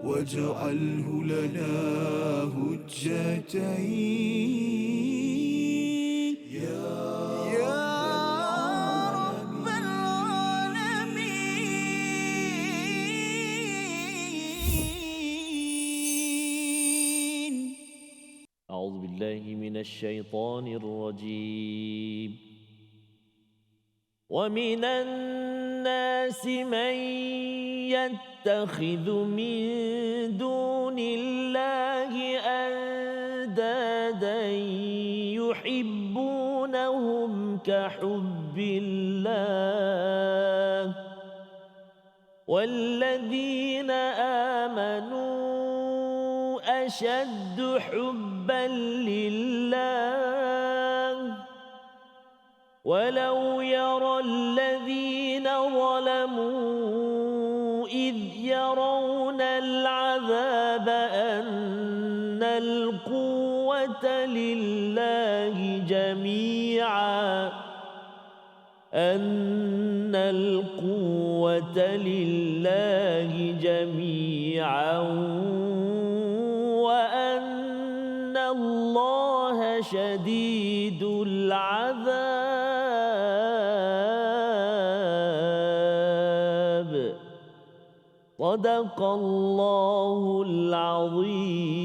واجعله لنا هجتين يا رب العالمين. أعوذ بالله من الشيطان الرجيم. ومن الناس من يتخذ من دون الله أندادا يحبونهم كحب الله والذين آمنوا أشد حبا لله ولو يرى الذين ظلموا إذ يرون العذاب أن القوة لله جميعا أن القوة لله جميعا وأن الله شديد العذاب. صدق الله العظيم.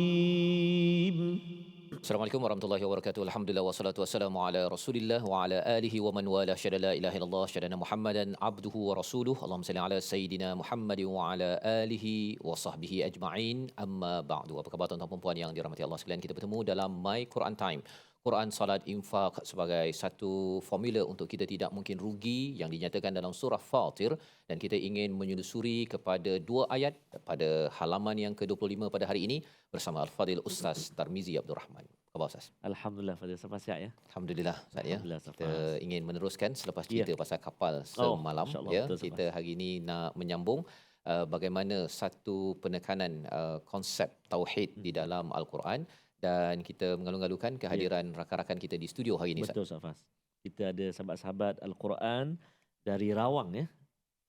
Assalamualaikum warahmatullahi wabarakatuh. Alhamdulillah wassalatu wassalamu ala Rasulillah wa ala alihi wa man wala syada la ilaha illallah syada Muhammadan abduhu wa rasuluh. Allahumma salli ala sayidina Muhammad wa ala alihi wa sahbihi ajma'in. Amma ba'du. Apa khabar tuan-tuan dan puan yang dirahmati Allah sekalian? Kita bertemu dalam My Quran Time. Quran, salat, infak sebagai satu formula untuk kita tidak mungkin rugi yang dinyatakan dalam surah Fatir, dan kita ingin menyusuri kepada dua ayat pada halaman yang ke-25 pada hari ini bersama Al-Fadil Ustaz Tarmizi Abdul Rahman. Khabar Ustaz? Alhamdulillah, Fadil Safas sihat ya. Alhamdulillah Ustaz ya. Alhamdulillah, Kita Safas. ingin meneruskan selepas cerita pasal kapal Oh, semalam insya-Allah, ya. betul, Kita Safas. hari ini nak menyambung bagaimana satu penekanan konsep tauhid di dalam Al-Quran, dan kita mengalu-alukan kehadiran rakan-rakan kita di studio hari ini Ustaz. Betul, Safas. Kita ada sahabat-sahabat Al-Quran dari Rawang ya.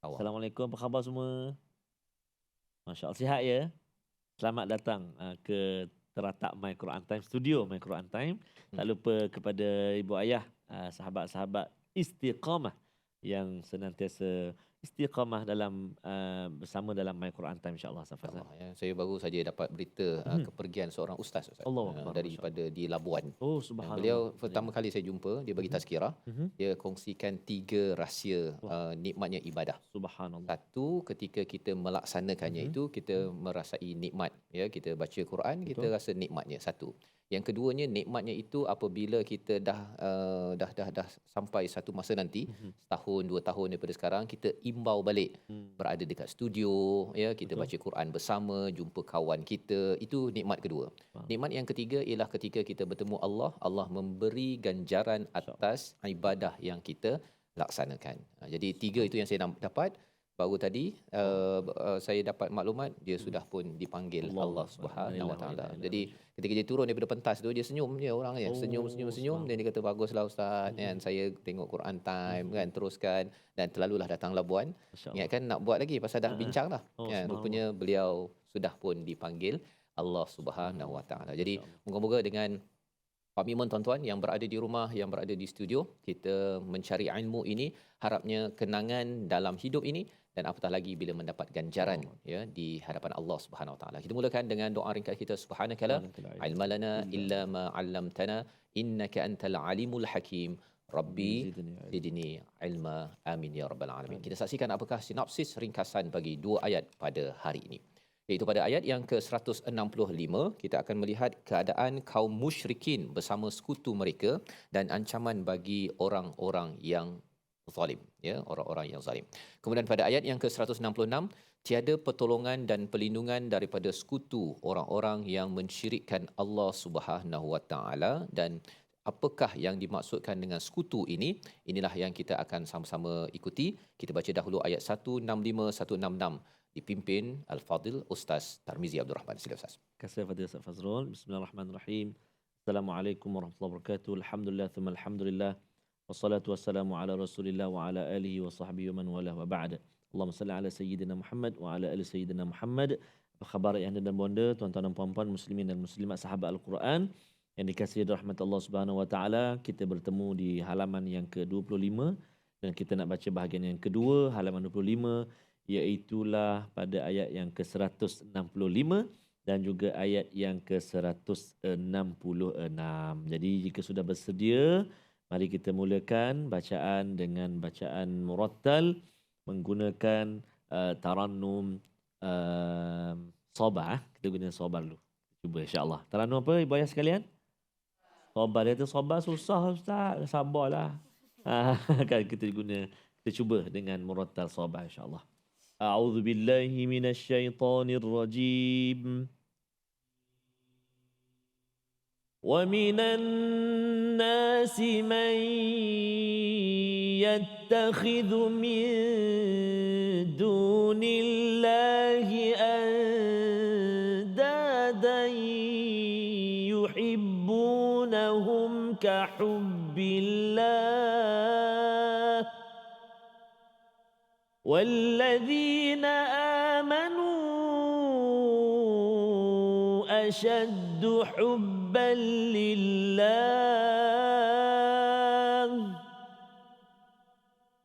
Awal. Assalamualaikum, apa khabar semua? Masya-Allah, sihat ya. Selamat datang ke teratak My Quran Time, studio My Quran Time. Tak lupa kepada ibu ayah, sahabat-sahabat istiqamah yang senantiasa istiqamah dalam bersama dalam My Quran Time, insya-Allah, Safas. Allah, ya. Saya baru saja dapat berita kepergian seorang ustaz Allahu Akbar, daripada di Labuan. Oh, subhanallah. Beliau pertama kali saya jumpa, dia bagi tazkirah. Dia kongsikan 3 rahsia nikmatnya ibadah. Subhanallah. Satu, ketika kita melaksanakannya itu kita merasai nikmat ya, kita baca Quran kita rasa nikmatnya satu. Yang keduanya, nikmatnya itu apabila kita dah sampai satu masa nanti, setahun 2 tahun daripada sekarang, kita imbau balik berada dekat studio ya, kita baca Quran bersama, jumpa kawan kita, itu nikmat kedua. Nikmat yang ketiga ialah ketika kita bertemu Allah, Allah memberi ganjaran atas ibadah yang kita laksanakan. Jadi 3 itu yang saya dapat. Baru tadi saya dapat maklumat dia sudah pun dipanggil Allah Subhanahu Wa Taala. Jadi ketika dia turun daripada pentas tu, dia senyum je orang ya, senyum dan dia kata baguslah ustaz kan, saya tengok Quran Time kan, teruskan, dan terlalulah datang Labuan. Ingatkan nak buat lagi pasal dah bincang dah. Kan rupanya beliau sudah pun dipanggil Allah Subhanahu Wa Taala. Jadi moga-moga dengan komitmen tuan-tuan yang berada di rumah, yang berada di studio, kita mencari ilmu ini, harapnya kenangan dalam hidup ini, dan apatah lagi bila mendapat ganjaran ya di hadapan Allah Subhanahu Wa Taala. Kita mulakan dengan doa ringkas kita. Subhanakala ilma lana illa ma 'allamtana innaka antal alimul hakim. Rabbi zidni ilma, amin ya rabbal alamin. Kita saksikan apakah sinopsis ringkasan bagi 2 ayat pada hari ini. Iaitu pada ayat yang ke-165, kita akan melihat keadaan kaum musyrikin bersama sekutu mereka dan ancaman bagi orang-orang yang zalim, ya, orang-orang yang zalim. Kemudian pada ayat yang ke-166, tiada pertolongan dan perlindungan daripada sekutu orang-orang yang mensyirikkan Allah Subhanahu Wa Taala, dan apakah yang dimaksudkan dengan sekutu ini? Inilah yang kita akan sama-sama ikuti. Kita baca dahulu ayat 165 166 dipimpin Al-Fadil Ustaz Tarmizi Abdul Rahman. Sila Ustaz. Kasih Fadil Ustaz Fazrul. Bismillahirrahmanirrahim. Assalamualaikum warahmatullahi wabarakatuh. Alhamdulillah thumma alhamdulillah. Wassalatu wassalamu ala Rasulillah wa ala alihi wa sahbihi wa man walah wa ba'da. Allahumma salli ala sayyidina Muhammad wa ala ali sayyidina Muhammad. Apa khabar yang ada dan bonda, tuan-tuan dan puan-puan muslimin dan muslimat sahabat Al-Quran yang dikasihi rahmat Allah Subhanahu Wa Taala. Kita bertemu di halaman yang ke-25 dan kita nak baca bahagian yang kedua halaman 25, iaitulah pada ayat yang ke-165 dan juga ayat yang ke-166. Jadi jika sudah bersedia, mari kita mulakan bacaan dengan bacaan murattal menggunakan tarannum sobar. Kita guna sobar dulu. Cuba insya-Allah. Tarannum apa ibu ayah sekalian? Sobar. Dia tu sobar susah ustaz. Sabarlah. Kan kita guna, kita cuba dengan murattal sobar insya-Allah. A'udzu billahi minasy syaithanir rajim. ومن الناس من يتخذ من دون الله أندادا يحبونهم كحب الله والذين آمنوا أشد حبا لله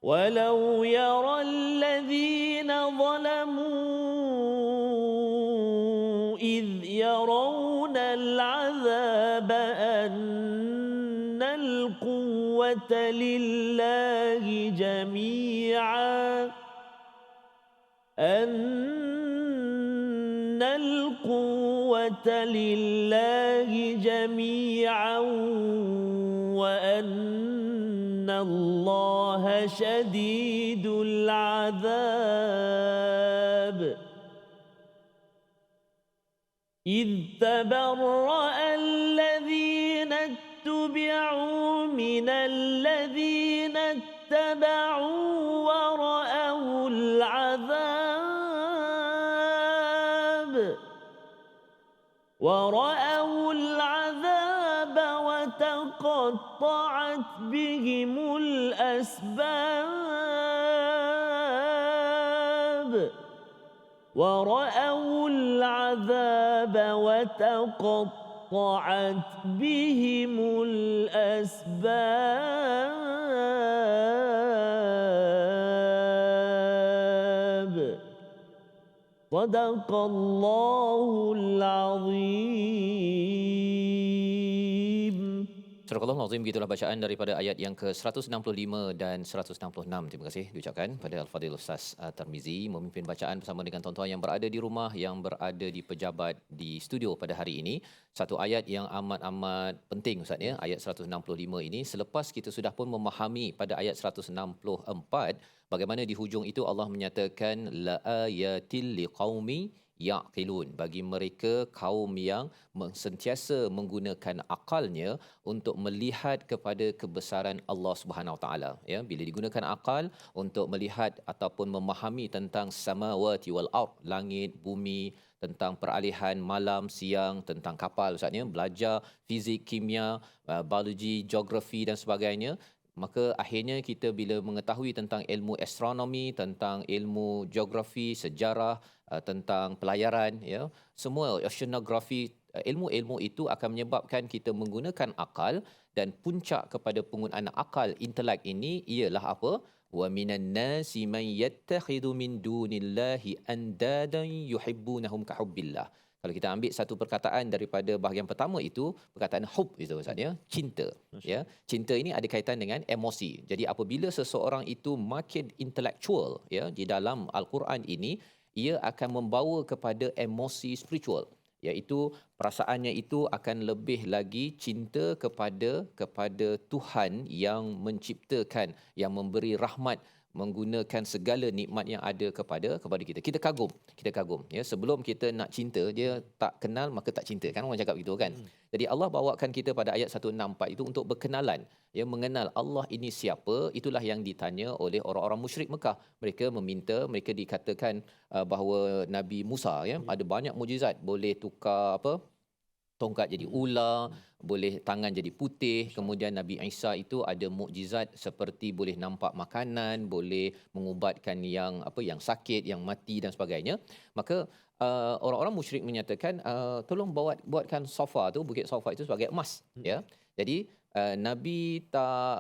ولو يرى الذين ظلموا إذ يرون العذاب أن القوة لله جميعا أن القوة لله جميعا وأن الله شديد العذاب إذ تبرأ الذين اتبعوا من الذين اتبعوا ورأوا العذاب وتقطعت بهم الأسباب ورأوا العذاب وتقطعت بهم الأسباب صدق الله العظيم. Surah Al-Azim, begitulah bacaan daripada ayat yang ke-165 dan 166. Terima kasih diucapkan pada Al-Fadhil Ustaz Tarmizi memimpin bacaan bersama dengan tuan-tuan yang berada di rumah, yang berada di pejabat, di studio pada hari ini. Satu ayat yang amat-amat penting Ustaz ya, ayat 165 ini. Selepas kita sudah pun memahami pada ayat 164 bagaimana di hujung itu Allah menyatakan la ayatil liqaumi yaqilun, bagi mereka kaum yang sentiasa menggunakan akalnya untuk melihat kepada kebesaran Allah Subhanahu Wa Taala ya. Bila digunakan akal untuk melihat ataupun memahami tentang samawati wal ard, langit bumi, tentang peralihan malam siang, tentang kapal Ustaz ya, belajar fizik, kimia, biologi, geografi dan sebagainya, maka akhirnya kita bila mengetahui tentang ilmu astronomi, tentang ilmu geografi, sejarah, tentang pelayaran ya, semua oceanografi, ilmu-ilmu itu akan menyebabkan kita menggunakan akal, dan puncak kepada penggunaan akal, intelek ini ialah apa? Wa minan nasi man yattakhidhu min dunillahi andadan yuhibbunahum ka hubbillah. Kalau kita ambil satu perkataan daripada bahagian pertama itu, perkataan hub itu Ustaz ya, cinta ya. Cinta ini ada kaitan dengan emosi. Jadi apabila seseorang itu makin intellectual ya di dalam Al-Quran ini, ia akan membawa kepada emosi spiritual, iaitu perasaannya itu akan lebih lagi cinta kepada Tuhan yang menciptakan, yang memberi rahmat, menggunakan segala nikmat yang ada kepada kita. Kita kagum ya. Sebelum kita nak cinta, dia tak kenal maka tak cinta, kan orang cakap gitu kan. Jadi Allah bawakan kita pada ayat 164 itu untuk berkenalan ya, mengenal Allah ini siapa. Itulah yang ditanya oleh orang-orang musyrik Mekah. Mereka meminta, mereka dikatakan bahawa Nabi Musa ya ada banyak mukjizat, boleh tukar tongkat jadi ular, boleh tangan jadi putih. Kemudian Nabi Isa itu ada mukjizat seperti boleh nampak makanan, boleh mengubatkan yang sakit, yang mati dan sebagainya. Maka orang-orang musyrik menyatakan tolong buatkan Safa tu, bukit Safa itu sebagai emas, ya. Jadi Nabi tak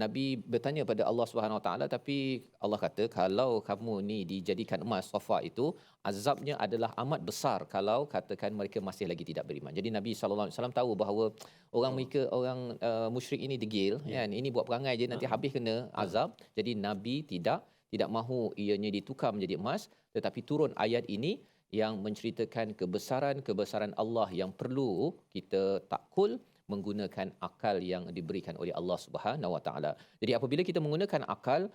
Nabi bertanya pada Allah Subhanahu Wa Taala, tapi Allah kata kalau kamu ni dijadikan emas Safa itu, azabnya adalah amat besar kalau katakan mereka masih lagi tidak beriman. Jadi Nabi sallallahu alaihi wasallam tahu bahawa orang musyrik ini degil, kan, ini buat perangai je nanti habis kena azab. Jadi Nabi tidak mahu ianya ditukar menjadi emas, tetapi turun ayat ini yang menceritakan kebesaran Allah yang perlu kita takul menggunakan akal yang diberikan oleh Allah Subhanahu Wa Taala. Jadi apabila kita menggunakan akal,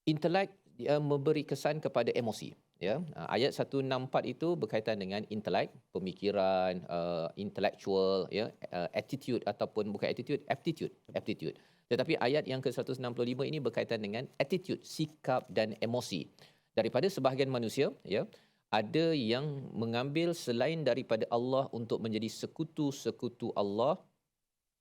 intelek memberi kesan kepada emosi, ya. Ayat 164 itu berkaitan dengan intelek, pemikiran, intellectual, ya, attitude ataupun bukan aptitude. Tetapi ayat yang ke-165 ini berkaitan dengan attitude, sikap dan emosi. Daripada sebahagian manusia, ya, ada yang mengambil selain daripada Allah untuk menjadi sekutu-sekutu Allah.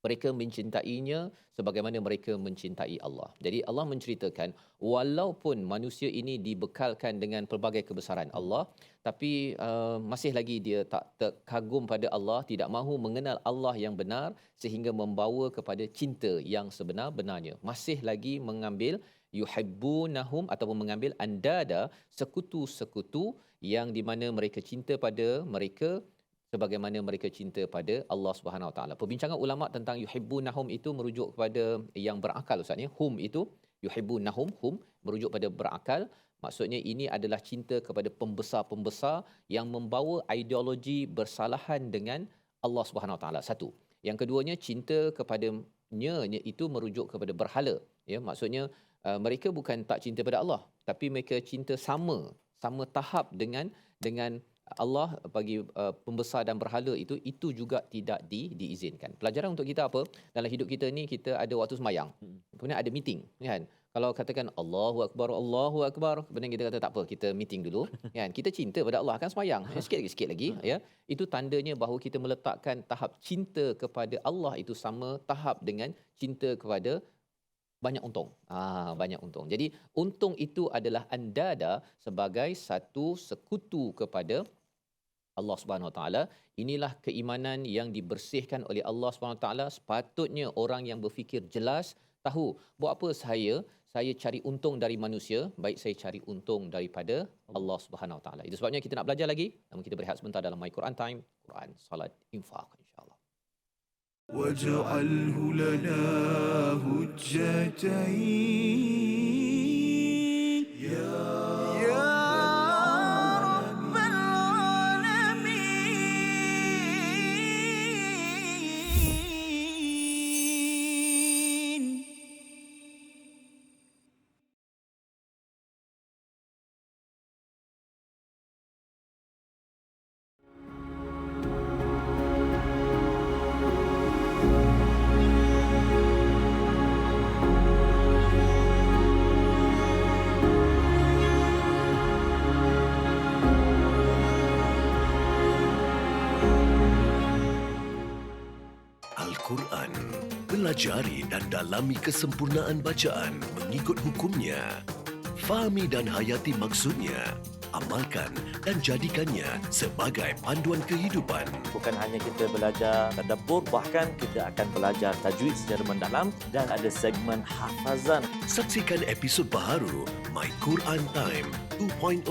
Mereka mencintainya sebagaimana mereka mencintai Allah. Jadi Allah menceritakan walaupun manusia ini dibekalkan dengan pelbagai kebesaran Allah, tapi masih lagi dia tak kagum pada Allah, tidak mahu mengenal Allah yang benar sehingga membawa kepada cinta yang sebenar-benarnya. Masih lagi mengambil yuhibbunahum ataupun mengambil andada, sekutu-sekutu yang di mana mereka cinta pada mereka sebagaimana mereka cinta pada Allah Subhanahu Wa Taala. Perbincangan ulama tentang yuhibbunahum itu merujuk kepada yang berakal, Ustaz ni. Hum itu yuhibbunahum, hum merujuk pada berakal. Maksudnya ini adalah cinta kepada pembesar-pembesar yang membawa ideologi bersalahan dengan Allah Subhanahu Wa Taala. Satu. Yang keduanya, cinta kepadanya itu merujuk kepada berhala, ya. Maksudnya mereka bukan tak cinta pada Allah, tapi mereka cinta sama tahap dengan Allah bagi pembesar dan berhala itu juga tidak diizinkan. Pelajaran untuk kita apa? Dalam hidup kita ni kita ada waktu semayang. Kemudian ada meeting, kan? Kalau katakan Allahu Akbar, kemudian kita kata tak apa, kita meeting dulu, kan? Kita cinta pada Allah, akan semayang. Sikit lagi, ya. Itu tandanya bahawa kita meletakkan tahap cinta kepada Allah itu sama tahap dengan cinta kepada banyak untung. Banyak untung. Jadi untung itu adalah andada sebagai satu sekutu kepada Allah Subhanahu Wa Taala. Inilah keimanan yang dibersihkan oleh Allah Subhanahu Wa Taala. Sepatutnya orang yang berfikir jelas tahu, buat apa saya cari untung dari manusia, baik saya cari untung daripada Allah Subhanahu Wa Taala. Itu sebabnya kita nak belajar lagi. Namun kita berehat sebentar dalam My Quran Time, Quran, Salat, Infak, insya-Allah. واجعله لنا هجتين يا رب العالمين. Al-Quran. Pelajari dan dalami kesempurnaan bacaan mengikut hukumnya. Fahami dan hayati maksudnya. Amalkan dan jadikannya sebagai panduan kehidupan. Bukan hanya kita belajar tadabbur, bahkan kita akan belajar tajwid secara mendalam dan ada segmen hafazan. Saksikan episod baharu My Quran Time 2.0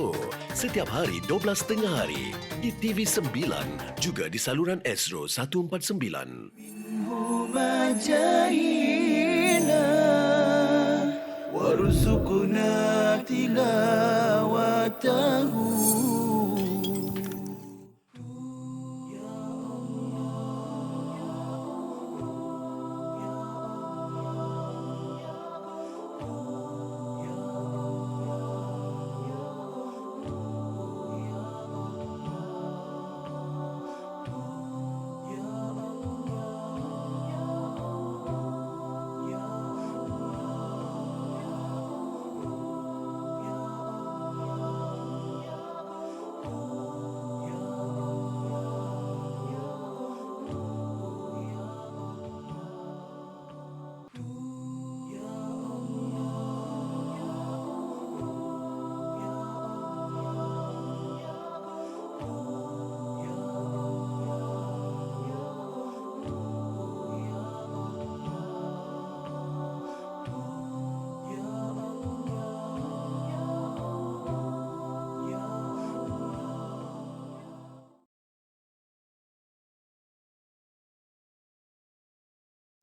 setiap hari 12.30 hari di TV9 juga di saluran Astro 149. مجاهينا وارزقنا تلاوته.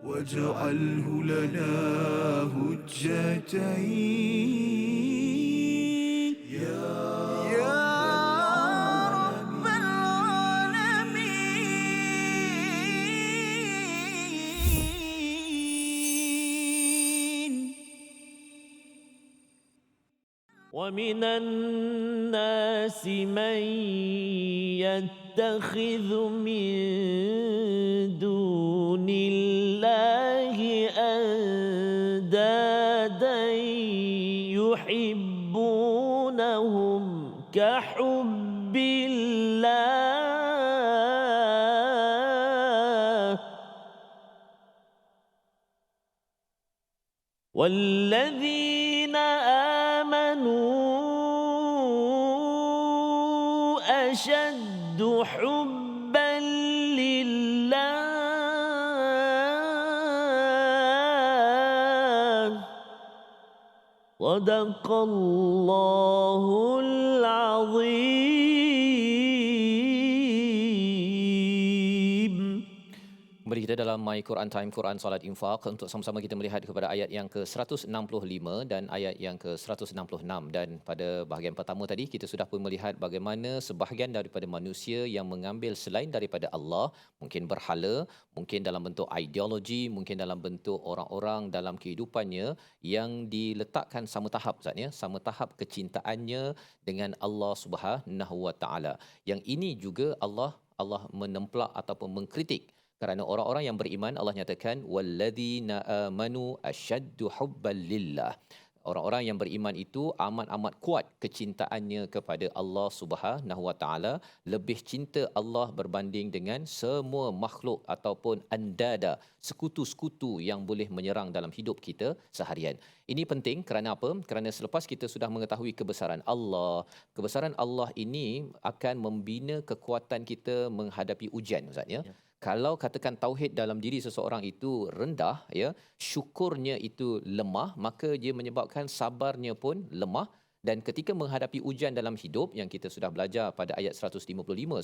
واجعله لنا هجتين يا رب العالمين. ومن الناس من يتخذ من دون الله أندادا يحبونهم كحب الله والذين آمنوا أشد حبا لله صدق الله العظيم. Kembali kita dalam My Quran Time, Quran Salat Infak, untuk sama-sama kita melihat kepada ayat yang ke-165 dan ayat yang ke-166. Dan pada bahagian pertama tadi kita sudah pun melihat bagaimana sebahagian daripada manusia yang mengambil selain daripada Allah, mungkin berhala, mungkin dalam bentuk ideologi, mungkin dalam bentuk orang-orang dalam kehidupannya yang diletakkan sama tahap, Ustaz ya, sama tahap kecintaannya dengan Allah Subhanahu Wa Taala. Yang ini juga Allah menemplak ataupun mengkritik. Kerana orang-orang yang beriman, Allah nyatakan walladzina amanu asyaddu hubban lillah. Orang-orang yang beriman itu amat-amat kuat kecintaannya kepada Allah Subhanahu Wa Taala, lebih cinta Allah berbanding dengan semua makhluk ataupun andada, sekutu-sekutu yang boleh menyerang dalam hidup kita seharian. Ini penting kerana apa? Kerana selepas kita sudah mengetahui kebesaran Allah ini akan membina kekuatan kita menghadapi ujian, Ustaz ya. Kalau katakan tauhid dalam diri seseorang itu rendah, ya, syukurnya itu lemah, maka dia menyebabkan sabarnya pun lemah. Dan ketika menghadapi ujian dalam hidup yang kita sudah belajar pada ayat 155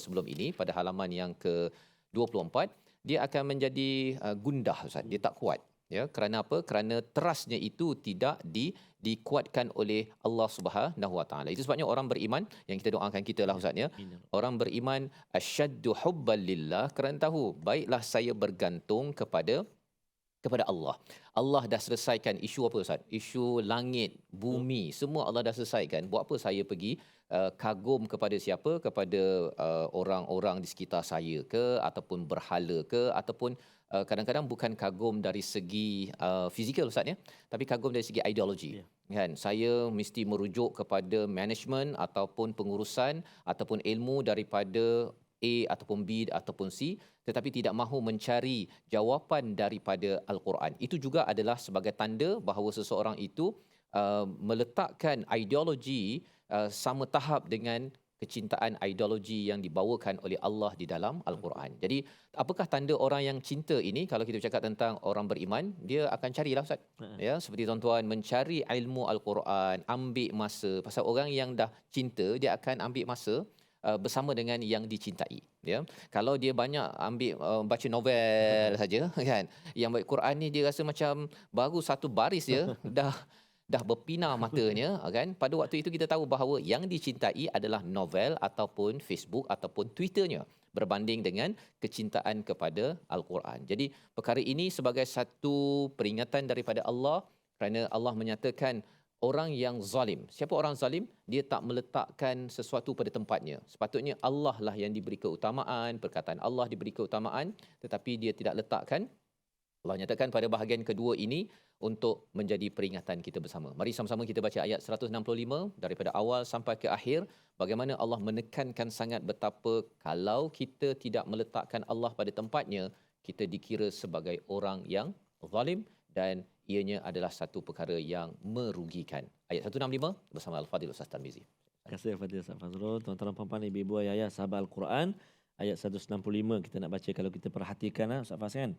sebelum ini, pada halaman yang ke-24, dia akan menjadi gundah, Ustaz. Dia tak kuat. Ya, kerana apa? Kerana terasnya itu tidak dikuatkan oleh Allah Subhanahu Wa Taala. Itu sebabnya orang beriman yang kita doakan kita lah, Ustaz ya. Orang beriman asyaddu hubban lillah, kerana tahu baiklah saya bergantung kepada Allah. Allah dah selesaikan isu apa, Ustaz? Isu langit, bumi, semua Allah dah selesaikan. Buat apa saya pergi kagum kepada siapa? Kepada orang-orang di sekitar saya ke, ataupun berhala ke, ataupun kadang-kadang bukan kagum dari segi fizikal, Ustaz ya, tapi kagum dari segi ideologi. Kan, saya mesti merujuk kepada management ataupun pengurusan ataupun ilmu daripada A ataupun B ataupun C, tetapi tidak mahu mencari jawapan daripada Al-Quran. Itu juga adalah sebagai tanda bahawa seseorang itu meletakkan ideologi sama tahap dengan kecintaan ideologi yang dibawakan oleh Allah di dalam Al-Quran. Jadi, apakah tanda orang yang cinta ini? Kalau kita bercakap tentang orang beriman, dia akan carilah, Ustaz. Ya, seperti tuan-tuan mencari ilmu Al-Quran, ambil masa. Pasal orang yang dah cinta, dia akan ambil masa bersama dengan yang dicintai. Ya, kalau dia banyak ambil baca novel saja, kan? Yang baca Quran ni dia rasa macam baru satu baris dia dah berpinar matanya, kan? Pada waktu itu kita tahu bahawa yang dicintai adalah novel ataupun Facebook ataupun Twitternya berbanding dengan kecintaan kepada Al-Quran. Jadi perkara ini sebagai satu peringatan daripada Allah, kerana Allah menyatakan orang yang zalim. Siapa orang zalim? Dia tak meletakkan sesuatu pada tempatnya. Sepatutnya Allah lah yang diberi keutamaan, perkataan Allah diberi keutamaan, tetapi dia tidak letakkan. Allah nyatakan pada bahagian kedua ini untuk menjadi peringatan kita bersama. Mari sama-sama kita baca ayat 165 daripada awal sampai ke akhir. Bagaimana Allah menekankan sangat betapa kalau kita tidak meletakkan Allah pada tempatnya, kita dikira sebagai orang yang zalim dan ianya adalah satu perkara yang merugikan. Ayat 165 bersama Al-Fadhil Ustaz Tarmizi. Terima kasih Fadil Ustaz Fazrul. Tuan-tuan puan-puan, ibu-ibu, ayah, sahabat Al-Quran. Ayat 165 kita nak baca, kalau kita perhatikan Ustaz Faz kan.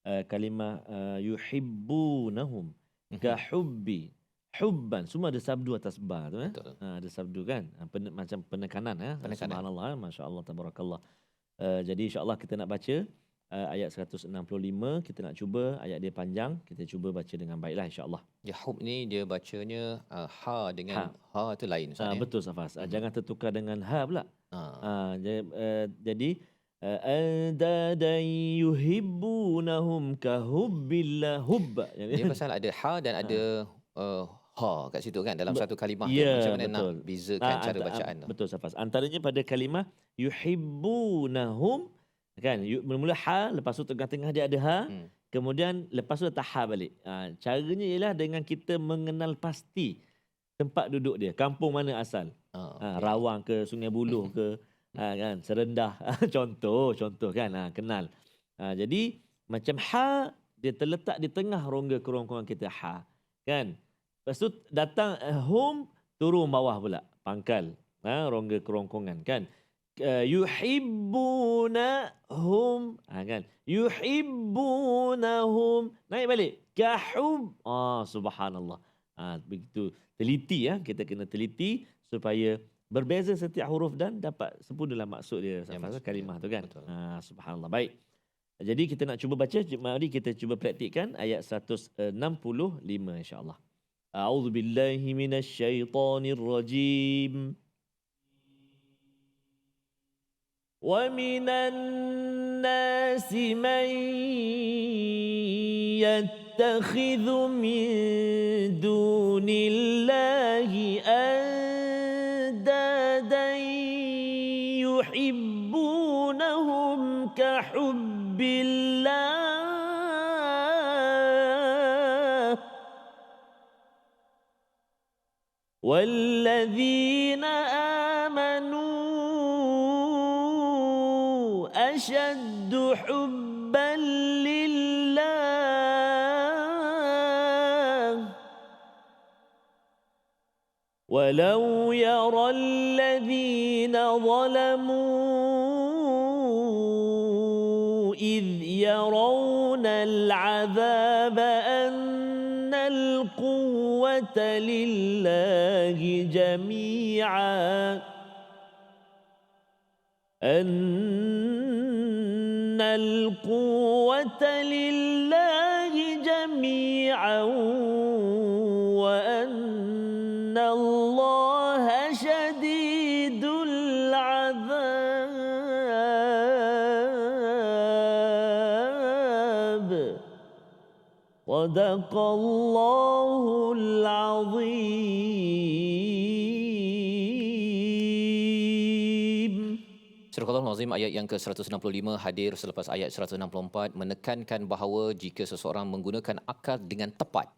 Kalimah yuhibbunahum kahubbi, hubban, semua ada sabdu atas ba tu ada sabdu kan, macam penekanan Penekanan. subhanallah, masya-Allah, tabarakallah. Jadi insya-Allah kita nak baca ayat 165 kita nak cuba ayat dia panjang, kita cuba baca dengan baiklah insya-Allah. Ya, hub ni dia bacanya ha dengan ha tu lain Ustaz ya. Betul Safas. Jangan tertukar dengan ha pula. Ha. Jadi andada yuhibbunahum kahubbillah hubba. Dia pasal ada ha dan ada ha kat situ kan dalam satu kalimah tu, Ya, macam mana nak betul. bezakan cara bacaan tu. Betul Safas. Antaranya pada kalimah yuhibbunahum kan, mula-mula ha, lepas tu tengah-tengah dia ada ha, kemudian lepas tu letak ha balik. Caranya ialah dengan kita mengenal pasti tempat duduk dia, kampung mana asal. Rawang ke, Sungai Buloh ke, kan, Serendah. contoh kan, kenal. Jadi macam ha dia terletak di tengah rongga kerongkongan kita ha, kan. Lepas tu datang hum, turun bawah pula pangkal, rongga kerongkongan kan. Yuhibbunahum, kan, yuhibbunahum, naik balik kahub. Subhanallah. Begitu teliti, kita kena teliti supaya berbeza setiap huruf dan dapat sempurnalah maksud dia kalimah tu kan. Subhanallah. Baik, jadi kita nak cuba baca, mari kita cuba praktikkan ayat 165 insya-Allah. A'udzubillahi minasyaitonirrajim. وَمِنَ النَّاسِ مَن يَتَّخِذُ مِن دُونِ اللَّهِ أَندَادًا يُحِبُّونَهُمْ كَحُبِّ اللَّهِ وَالَّذِينَ آمَنُوا أشد حبا لله ولو يرى الذين ظلموا إذ يرون العذاب أن القوة لله جميعا أن القوة لله جميعا وأن الله شديد العذاب صدق الله العظيم. Surah Al-Azim ayat yang ke-165 hadir selepas ayat 164 menekankan bahawa jika seseorang menggunakan akal dengan tepat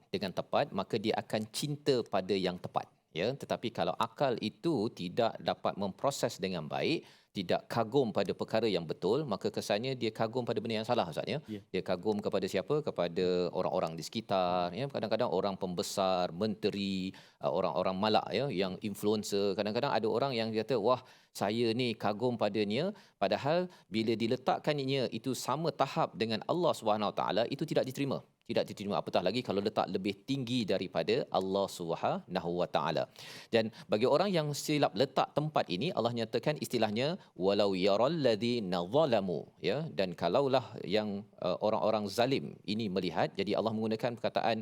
maka dia akan cinta pada yang tepat, ya. Tetapi kalau akal itu tidak dapat memproses dengan baik, tidak kagum pada perkara yang betul, maka kesannya dia kagum pada benda yang salah, Ustaz ya. Dia kagum kepada siapa? Kepada orang-orang di sekitar, ya. Kadang-kadang orang pembesar, menteri, orang-orang malak, ya, yang influencer. Kadang-kadang ada orang yang kata, wah, saya ni kagum padanya, padahal bila diletakkannya itu sama tahap dengan Allah SWT, itu tidak diterima. Tidak diterima, apatah lagi kalau letak lebih tinggi daripada Allah SWT. Dan bagi orang yang silap letak tempat ini, Allah nyatakan istilahnya walau yaral ladzina zalamu, ya. Dan kalaulah yang orang-orang zalim ini melihat, jadi Allah menggunakan perkataan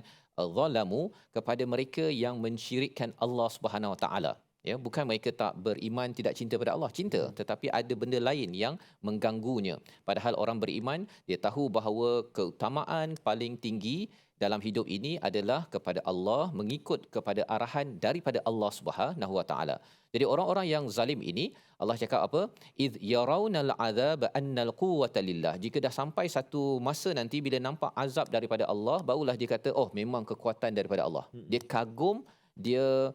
zalamu kepada mereka yang mensyirikkan Allah SWT. Ya, bukan mereka tak beriman, tidak cinta pada Allah, cinta, tetapi ada benda lain yang mengganggunya. Padahal orang beriman, dia tahu bahawa keutamaan paling tinggi dalam hidup ini adalah kepada Allah, mengikut kepada arahan daripada Allah Subhanahu Wa Taala. Jadi orang-orang yang zalim ini, Allah cakap apa? Idh yarawnal azab annal quwwata lillah. Jika dah sampai satu masa nanti bila nampak azab daripada Allah, barulah dia kata, oh, memang kekuatan daripada Allah. Dia kagum, dia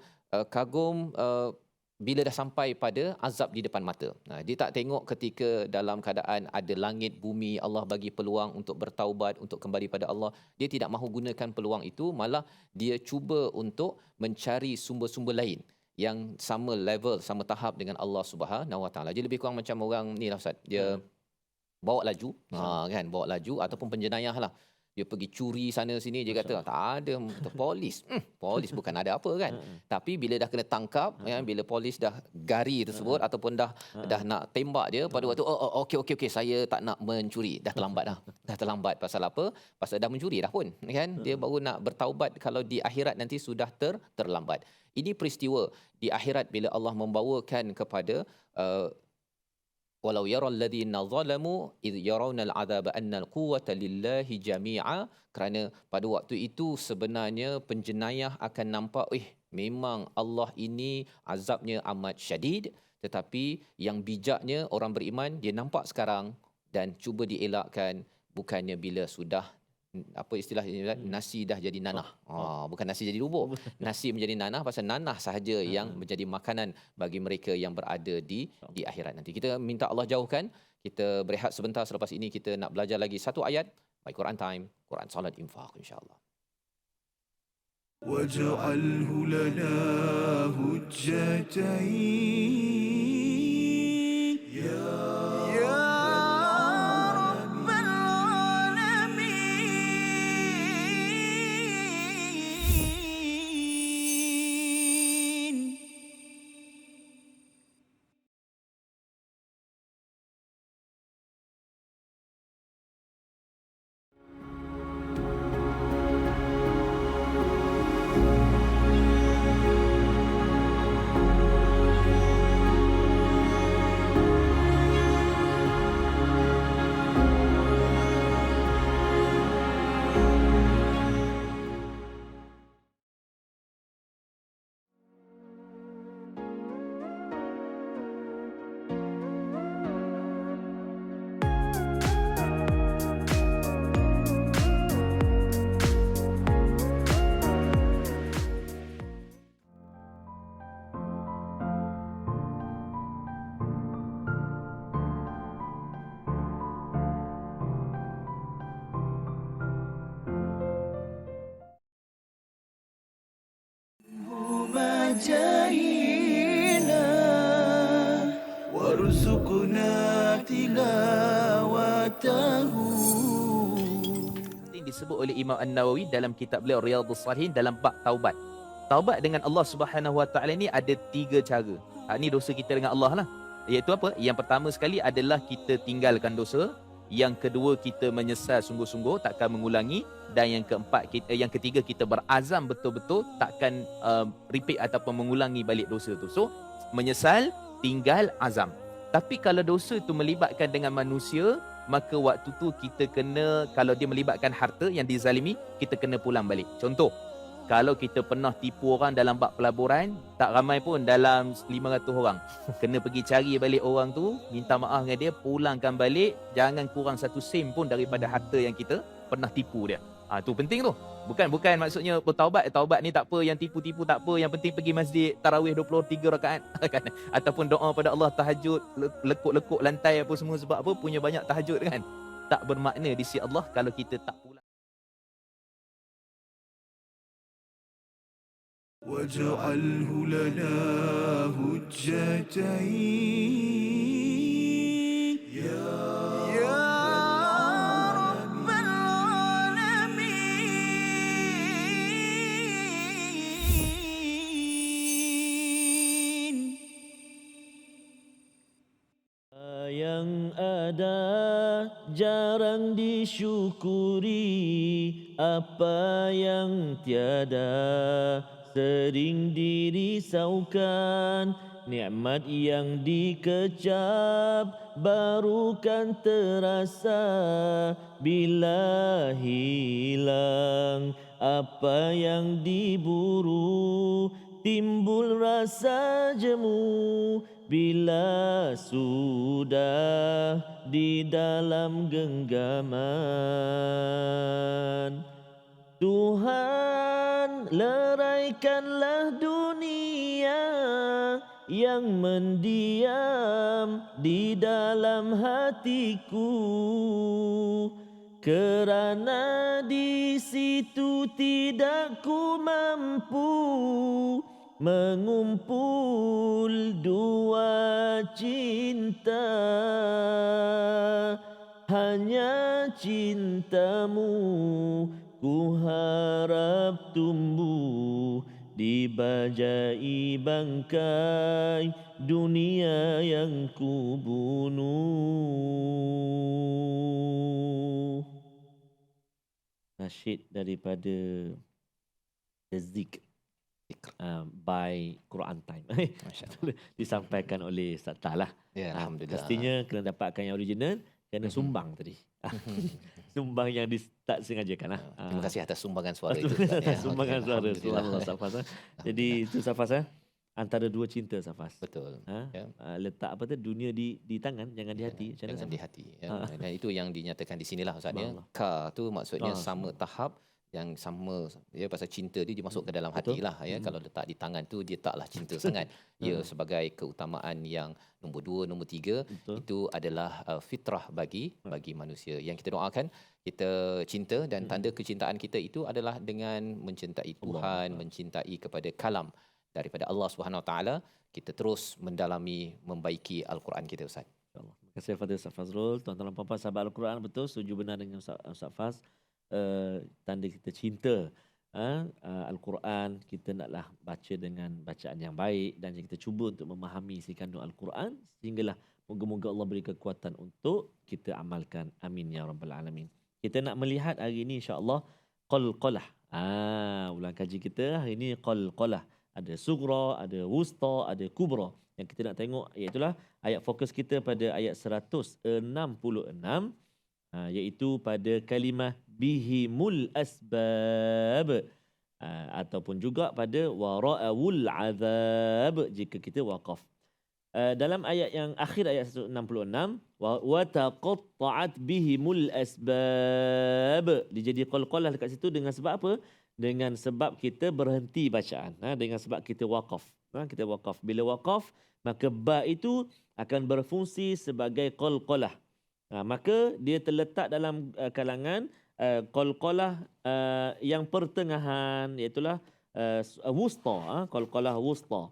bila dah sampai pada azab di depan mata. Dia tak tengok ketika dalam keadaan ada langit, bumi, Allah bagi peluang untuk bertaubat, untuk kembali pada Allah. Dia tidak mahu gunakan peluang itu, malah dia cuba untuk mencari sumber-sumber lain yang sama level, sama tahap dengan Allah Subhanahu Wa Taala. Dia lebih kurang macam orang ni lah, Ustaz. Dia bawa laju, kan, bawa laju ataupun penjenayah lah. dia pergi curi sana sini, dia kata tak ada, polis. Polis bukan ada apa kan. Tapi bila dah kena tangkap, bila polis dah gari tersebut ataupun dah nak tembak dia pada waktu okey saya tak nak mencuri. Dah terlambat dah. Dah terlambat pasal apa? Pasal dah mencuri dah pun kan. Dia baru nak bertaubat kalau di akhirat nanti sudah terlambat. Ini peristiwa di akhirat bila Allah membawakan kepada walau yaral ladzina zalamu id yarawna al'adzaba anna al-quwwata lillahi jami'a, kerana pada waktu itu sebenarnya penjenayah akan nampak memang Allah ini azabnya amat syadid, tetapi yang bijaknya orang beriman dia nampak sekarang dan cuba dielakkan, bukannya bila sudah apa istilah nasi dah jadi nanah. Bukan nasi jadi bubur. Nasi menjadi nanah pasal nanah sahaja yang menjadi makanan bagi mereka yang berada di akhirat nanti. Kita minta Allah jauhkan. Kita berehat sebentar, selepas ini kita nak belajar lagi satu ayat My Quran Time, Quran Salat Infaq insya-Allah. واجعله لنا هجتين يا رب العالمين. جاهينا وارزقنا تلاوته. Disebut oleh Imam An-Nawawi dalam kitab beliau Riyadhus Shalihin dalam bab taubat. Taubat dengan Allah Subhanahu Wa Taala ni ada 3 cara. Ni dosa kita dengan Allah lah. Iaitu apa? Yang pertama sekali adalah kita tinggalkan dosa. Yang kedua, kita menyesal sungguh-sungguh, takkan mengulangi. Dan yang keempat, yang ketiga, kita berazam betul-betul takkan repeat ataupun mengulangi balik dosa tu. So, menyesal, tinggal, azam. Tapi kalau dosa tu melibatkan dengan manusia, maka waktu tu kita kena, kalau dia melibatkan harta yang dizalimi, kita kena pulang balik. Contoh, kalau kita pernah tipu orang dalam bab pelaburan, tak ramai pun, dalam 500 orang. Kena pergi cari balik orang tu, minta maaf dengan dia, pulangkan balik, jangan kurang 1 sen pun daripada harta yang kita pernah tipu dia. Tu penting tu. Bukan maksudnya bertaubat, taubat ni tak apa, yang tipu-tipu tak apa, yang penting pergi masjid tarawih 23 rakaat kan. Ataupun doa pada Allah tahajud, lekuk-lekuk lantai apa semua, sebab apa, punya banyak tahajud kan. Tak bermakna di sisi Allah kalau kita tak pulang. واجعله لنا هجتين يا رب العالمين. Yang ada jarang disyukuri, apa yang tiada sering dirisaukan. Nikmat yang dikecap baru kan terasa bila hilang. Apa yang diburu timbul rasa jemu bila sudah di dalam genggaman. Tuhan, leraikanlah dunia yang mendiam di dalam hatiku, kerana di situ tidak ku mampu mengumpul dua cinta. Hanya cintamu ku harap tumbuh di bajai bangkai dunia yang ku bunuh. Nasyid daripada The Zik by Quran Time. Masya-Allah. Disampaikan oleh Ustaz Tah lah. Ya, alhamdulillah. Pastinya kena dapatkan yang original, kena sumbang tadi. Sumbang yang tak sengajakan lah. Terima kasih atas sumbangan suara itu. Atas Ustaz, ya. sumbangan Okey, suara. alhamdulillah. Subhanallah, Safas. Jadi itu Safas, antara dua cinta Safas. Betul. Ya. Letak apa tu, dunia di tangan, jangan di hati. Macam mana, Dengan Safas? di hati. Ya. Dan itu yang dinyatakan di sinilah Ustaz ya. Allah. Ka tu maksudnya Ah, sama tahap yang sama ya, pasal cinta dia masuk ke dalam Betul. hati lah ya. Kalau letak di tangan tu dia taklah cinta sangat. Ya, sebagai keutamaan yang nombor 2, nombor 3 Betul. itu adalah fitrah bagi manusia. Yang kita doakan kita cinta dan tanda kecintaan kita itu adalah dengan mencintai Tuhan, mencintai kepada kalam daripada Allah Subhanahu Wa Taala. Kita terus mendalami, membaiki Al-Quran kita, Ustaz. InsyaAllah. Terima kasih kepada Ustaz Fazrul. Tuan-tuan dan puan-puan sahabat Al-Quran, betul setuju benar dengan Ustaz Faz. Tanda kita cinta Al-Quran, kita naklah baca dengan bacaan yang baik dan kita cuba untuk memahami isi kandung Al-Quran sehinggalah moga-moga Allah beri kekuatan untuk kita amalkan. Amin ya rabbal alamin. Kita nak melihat hari ini insya-Allah qalqalah. Ulang kaji kita hari ini qalqalah. Ada sughra, ada wusta, ada kubra. Yang kita nak tengok iaitulah ayat fokus kita pada ayat 166 iaitu pada kalimah bihimul asbab ataupun juga pada wara'ul azab jika kita waqaf. Dalam ayat yang akhir ayat 166 wa taqatta'at bihimul asbab, dia jadi qalqalah dekat situ dengan sebab apa? Dengan sebab kita berhenti bacaan, dengan sebab kita waqaf. Kita waqaf. Bila waqaf maka ba itu akan berfungsi sebagai qalqalah. Maka dia terletak dalam kalangan qalqalah yang pertengahan, iaitulah wusta, qalqalah wusta,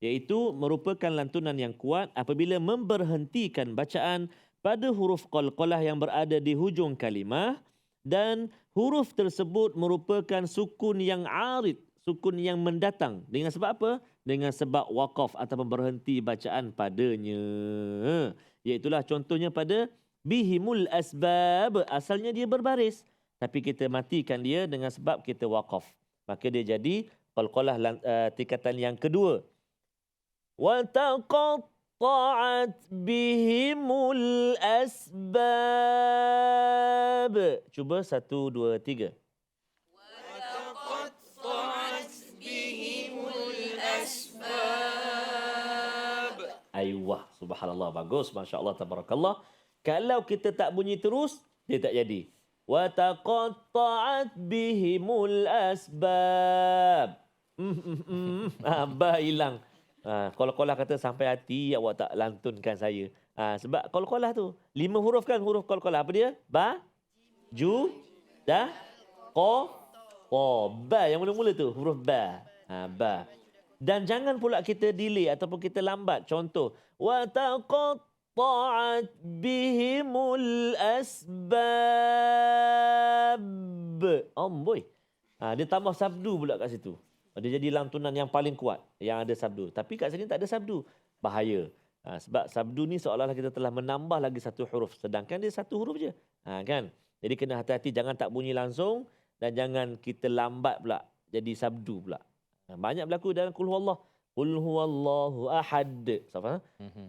iaitu merupakan lantunan yang kuat apabila memberhentikan bacaan pada huruf qalqalah yang berada di hujung kalimah dan huruf tersebut merupakan sukun yang arid, sukun yang mendatang. Dengan sebab apa? Dengan sebab waqaf ataupun berhenti bacaan padanya. Iaitulah contohnya pada bihimul asbab, asalnya dia berbaris tapi kita matikan dia dengan sebab kita waqaf. Maka dia jadi qalqalah tingkatan yang kedua. Wa taqatta'at bihimul asbab. Cuba 1 2 3. Aywah, subhanallah, bagus, masya-Allah, tabarakallah. Kalau kita tak bunyi terus, dia tak jadi. Wa taqatta'at bihimul asbab. Ba hilang. Qalqalah kata sampai hati awak tak lantunkan saya. Sebab qalqalah tu 5 huruf kan, huruf qalqalah apa dia? Ba, ju, da, qa, ta. Ba yang mula-mula tu huruf ba. Ba. Dan jangan pula kita delay ataupun kita lambat. Contoh, wa taqatta'at bihimul asbab. Amboi. Dia tambah sabdu pula kat situ. Dia jadi lantunan yang paling kuat yang ada sabdu. Tapi kat sini tak ada sabdu. Bahaya. Sebab sabdu ni seolah-olah kita telah menambah lagi satu huruf. Sedangkan dia satu huruf je. Kan? Jadi kena hati-hati, jangan tak bunyi langsung dan jangan kita lambat pula jadi sabdu pula. Banyak berlaku dalam qul huwallah. Qul huwallahu ahad.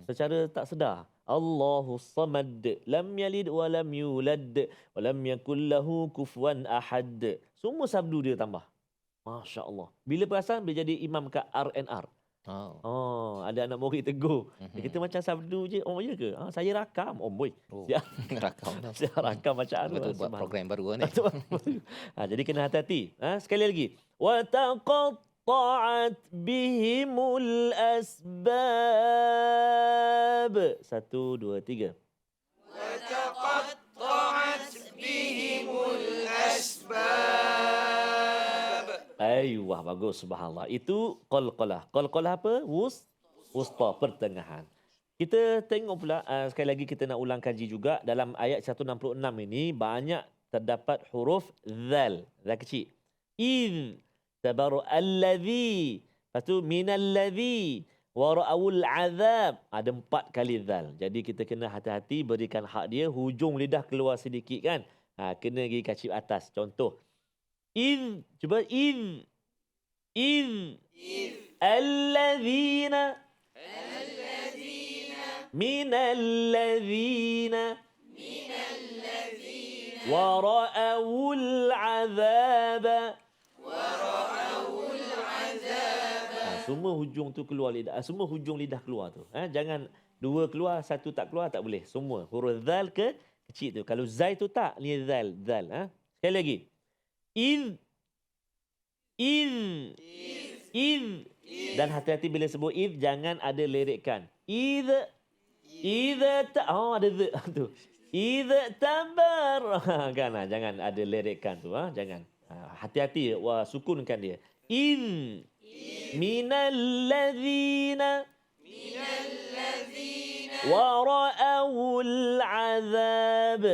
Secara tak sedar. Allahus samad. Lam yalid wa lam yulad. Wa lam yakul lahu kufuwan ahad. Semua sabdu dia tambah. Masya Allah. Bila perasan dia jadi imam kat RNR. Ada anak murid tegur. Kita macam sabdu je. Oh ya ke? Saya rakam. Oh boy. Rakam. Saya rakam macam mana. Betul buat program baru ni. Jadi kena hati-hati. Sekali lagi. Wa taqatta'at bihimul asbab. 1 2 3. Wa taqatta'at bihimul asbab. Aywah, bagus, subhanallah. Itu qalqalah. Qalqalah apa? Wusta, pertengahan. Kita tengok pula sekali lagi kita nak ulang kaji juga dalam ayat 166 ini banyak terdapat huruf zal, zal kecil. Iz tabaru allazi, lepas tu minalladzi wa ra'awul azab. Ada 4 kali zal. Jadi kita kena hati-hati berikan hak dia, hujung lidah keluar sedikit kan. Kena pergi kacip atas. Contoh. Iz, cuba iz. Iz allazina minallazina wa ra'awul azaba. Semua hujung tu keluar lidah. Semua hujung lidah keluar tu. Jangan 2 keluar, 1 tak keluar, tak boleh. Semua huruf zal ke kecil tu. Kalau zai tu tak, ni zal, zal. Sekali lagi. Iz. Dan hati-hati bila sebut iz, jangan ada lirikan. Iz ta, ada z tu. Iz tabar. Kan, jangan ada lirikan tu. Jangan. Hati-hati, sukunkan dia. Iz minallazina wa ra'awul azab.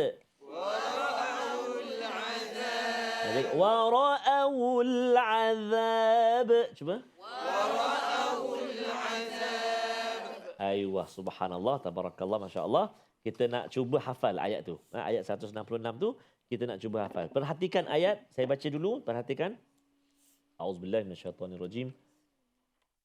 Wa ra'awul azab. Cuba. Aywa, subhanallah, tabarakallah, masya-Allah. Kita nak cuba hafal ayat tu. Ayat 166 tu kita nak cuba hafal. Perhatikan ayat, saya baca dulu, perhatikan. A'udzubillahi minasyaitonirrajim.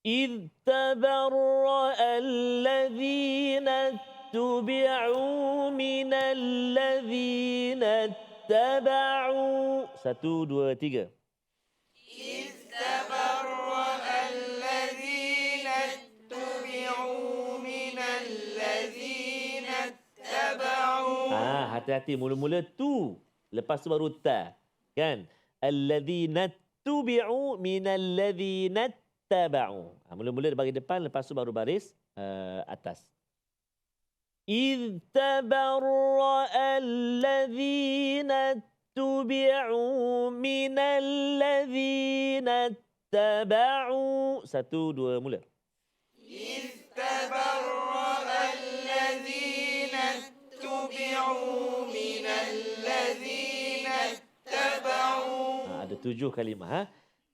إذ تبرأ الذين اتبعوا من الذين اتبعوا. 1, 2, 3. إذ تبرأ الذين اتبعوا من الذين اتبعوا. Hati-hati, mula-mula tu, lepas tu baru ta. Kan? Alladzina tubi'u minal ladzina taba'u. Mula-mula bagi depan, lepas tu baru baris atas. إذ تبرأ الذين اتبعوا من الذين اتبعوا. 1, 2, mula. إذ تبرأ الذين اتبعوا من الذين اتبعوا. Ada 7 kalimah.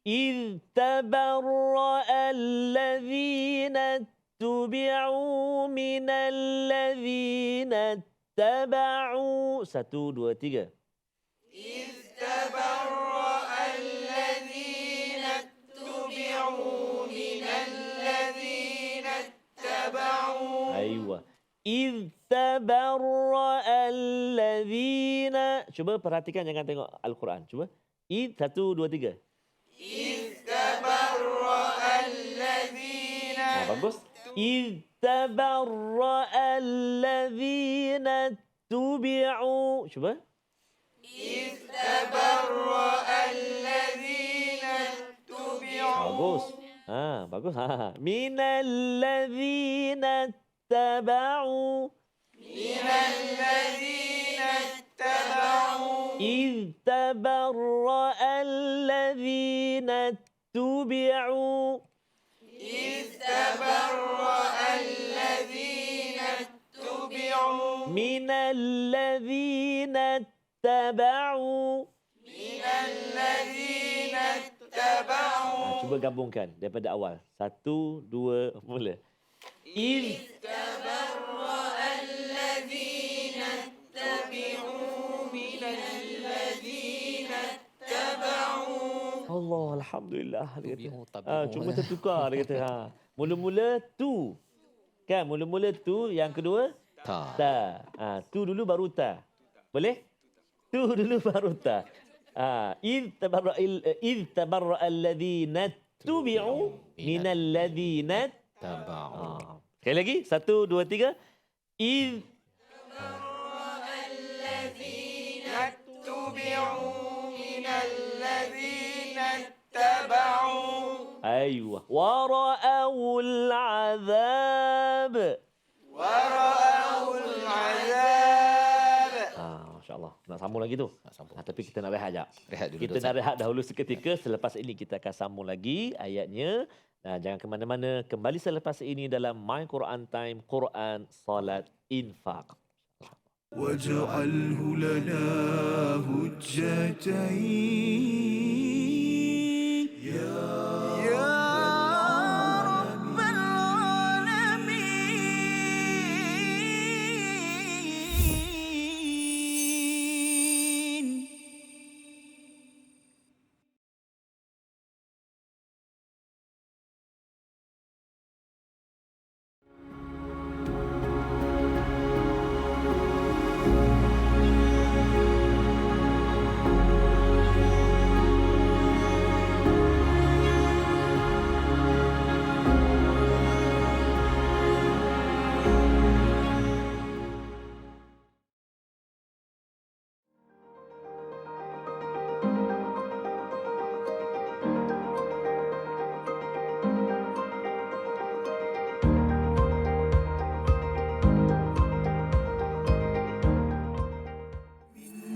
إذ تبرأ الذين اتبعوا من الذين اتبعوا. 1, 2, 3. إذ تبرأ الذين اتبعوا من الذين اتبعوا. أيوة. إذ تبرأ الذين. Cuba perhatikan, jangan tengok Al-Quran. Cuba. إذ 1, 2, 3. إذ تبرأ الذين. Bagus. إذ تبرأ الذين اتبعوا. Cuba. إذ تبرأ الذين اتبعوا. Bagus. Bagus. من الذين اتبعوا. من الذين اتبعوا. إذ تبرأ الذين اتبعوا. إذ تبرأ الذين اتبعوا. من الذين اتبعوا. من الذين اتبعوا. Cuba gabungkan daripada awal. 1, 2, mula. إذ تبرأ الذين اتبعوا من الذين اتبعوا. Allah, Alhamdulillah. Dia kata. Tubi'u tabi'u. Cuma tertukar, dia kata. Mula-mula tu. Kan, mula-mula tu. Yang kedua, Ta. ta. Tu dulu baru ta. Boleh? Tu dulu baru ta. إذ تبرأ الذين اتبعوا من الذين Taba'u. Sekali lagi. 1, 2, 3. إذ الذين اتبعوا من الذين اتبعوا. أيوة. ورأوا العذاب. ورأوا العذاب. Masya Allah. Nak sambung lagi tu. Nak sambung. Tapi kita nak rehat sekejap. Rehat dulu. Kita nak rehat dahulu seketika. Selepas ini kita akan sambung lagi ayatnya. Jangan ke mana-mana. Kembali selepas ini dalam My Quran Time, Quran, Salat, Infak. واجعله لنا هجتين يا رب العالمين.